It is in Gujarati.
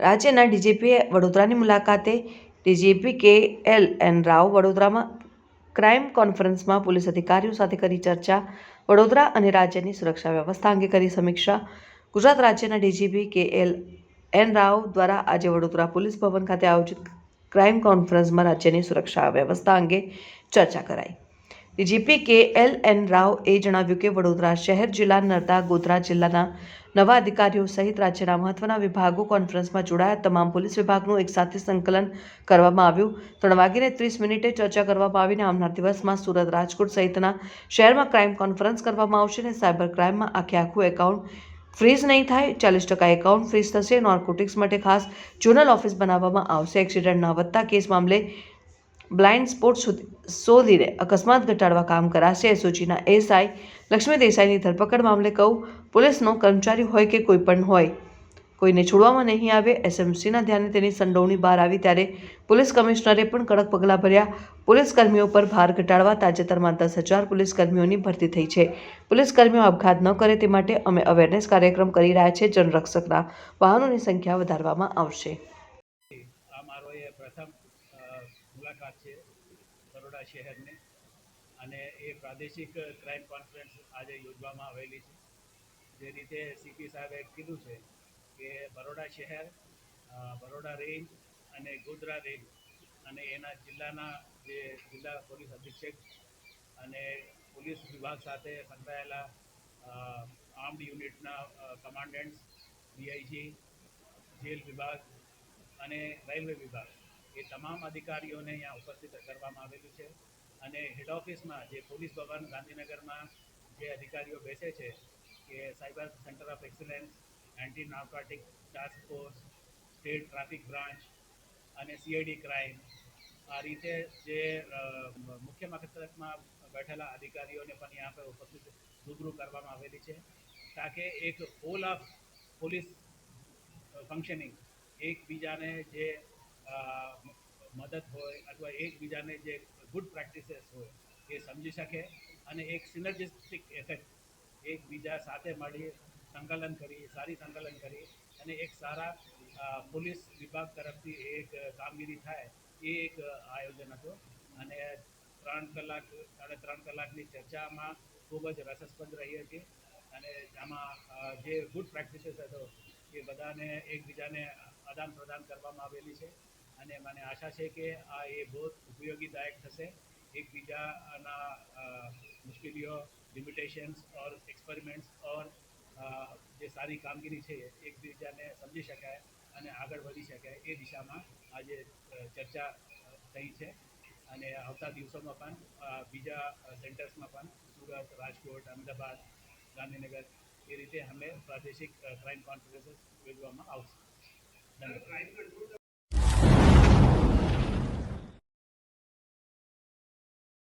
રાજ્યના ડીજીપીએ વડોદરાની મુલાકાતે ડીજીપી કે.એલ.એન. રાવ વડોદરામાં ક્રાઇમ કોન્ફરન્સમાં પોલીસ અધિકારીઓ સાથે કરી ચર્ચા, વડોદરા અને રાજ્યની સુરક્ષા વ્યવસ્થા અંગે કરી સમીક્ષા. ગુજરાત રાજ્યના ડીજીપી કે.એલ.એન. રાવ દ્વારા આજે વડોદરા પોલીસ ભવન ખાતે આયોજિત ક્રાઇમ કોન્ફરન્સમાં રાજ્યની સુરક્ષા વ્યવસ્થા અંગે ચર્ચા કરાઈ. ડીજીપી કે.એલ.એન. રાવે જણાવ્યું કે વડોદરા શહેર, જિલ્લા, નર્મદા, ગોધરા જિલ્લાના નવા અધિકારીઓ સહિત રાજ્યના મહત્વના વિભાગો કોન્ફરન્સમાં જોડાયા. તમામ પોલીસ વિભાગનું એકસાથે સંકલન કરવામાં આવ્યું. 3:30 ચર્ચા કરવામાં આવીને આવનાર દિવસમાં સુરત, રાજકોટ સહિતના શહેરમાં ક્રાઇમ કોન્ફરન્સ કરવામાં આવશે અને સાયબર ક્રાઇમમાં આખું એકાઉન્ટ ફ્રીઝ નહીં થાય, 40% એકાઉન્ટ ફ્રીઝ થશે. નાર્કોટિક્સ માટે ખાસ ઝોનલ ઓફિસ બનાવવામાં આવશે. એક્સિડન્ટના વધતા કેસ મામલે બ્લાઇન્ડ સ્પોટ શોધીને અકસ્માત ઘટાડવા કામ કરાશે. એસઓજીના એસઆઈ લક્ષ્મી દેસાઈની ધરપકડ મામલે પોલીસનો કર્મચારી હોય કે કોઈ પણ હોય, કોઈને છોડવામાં નહીં આવે. એસએમસીના ધ્યાને તેની સંડોવણી બહાર આવી ત્યારે પોલીસ કમિશનરે પણ કડક પગલાં ભર્યા. પોલીસ કર્મીઓ પર ભાર ઘટાડવા તાજેતરમાં 10,000 પોલીસ કર્મીઓની ભરતી થઈ છે. પોલીસ કર્મીઓ આપઘાત ન કરે તે માટે અમે અવેરનેસ કાર્યક્રમ કરી રહ્યા છીએ. જનરક્ષકના વાહનોની સંખ્યા વધારવામાં આવશે. આ મારો એ પ્રથમ મુલાકાત છે બરોડા શહેરની, અને એ પ્રાદેશિક ક્રાઇમ કોન્ફરન્સ આજે યોજવામાં આવેલી છે. જે રીતે સીપી સાહેબે કીધું છે કે બરોડા શહેર, બરોડા રેન્જ અને ગોધરા રેન્જ અને એના જિલ્લાના જે જિલ્લા પોલીસ અધિક્ષક અને પોલીસ વિભાગ સાથે સંકળાયેલા આર્મ્ડ યુનિટના કમાન્ડન્ટ્સ, ડીઆઈજી, જેલ વિભાગ અને રેલવે વિભાગ, એ તમામ અધિકારીઓને અહીંયા ઉપસ્થિત કરવામાં આવેલું છે. અને હેડ ઓફિસમાં જે પોલીસ ભવન ગાંધીનગરમાં જે અધિકારીઓ બેસે છે કે cyber centre of excellence, anti narcotic task force, state traffic branch અને સીઆઈડી ક્રાઇમ, આ રીતે જે મુખ્ય મથકમાં બેઠેલા અધિકારીઓને પણ यहाँ પર ઉપસ્થિત રૂબરૂ કરવામાં આવેલી છે, તાકે એક હોલ ઓફ પોલીસ ફંક્શનિંગ એકબીજાને જે મદદ હોય અથવા એકબીજાને જે ગુડ પ્રેક્ટિસીસ હોય એ સમજી શકે અને એક સિનર્જિસ્ટિક ઇફેક્ટ એકબીજા સાથે મળી સારી સંકલન કરી અને એક સારા પોલીસ વિભાગ તરફથી એક કામગીરી થાય, એ એક આયોજન હતું. અને 3.5 કલાકની ચર્ચામાં ખૂબ જ રસસ્પદ રહી હતી અને આમાં જે ગુડ પ્રેક્ટિસીસ હતો એ બધાને એકબીજાને આદાન પ્રદાન કરવામાં આવેલી છે. અને મને આશા છે કે આ એ બહુ ઉપયોગીદાયક થશે. એકબીજાના મુશ્કેલીઓ, લિમિટેશન્સ ઓર એક્સપેરિમેન્ટ્સ ઓર જે સારી કામગીરી છે એકબીજાને સમજી શકાય અને આગળ વધી શકાય એ દિશામાં આજે ચર્ચા થઈ છે. અને આવતા દિવસોમાં પણ બીજા સેન્ટર્સમાં પણ સુરત, રાજકોટ, અમદાવાદ, ગાંધીનગર એ રીતે અમે પ્રાદેશિક ક્રાઇમ કોન્ફરન્સીસ યોજવામાં આવશે. ધન્યવાદ.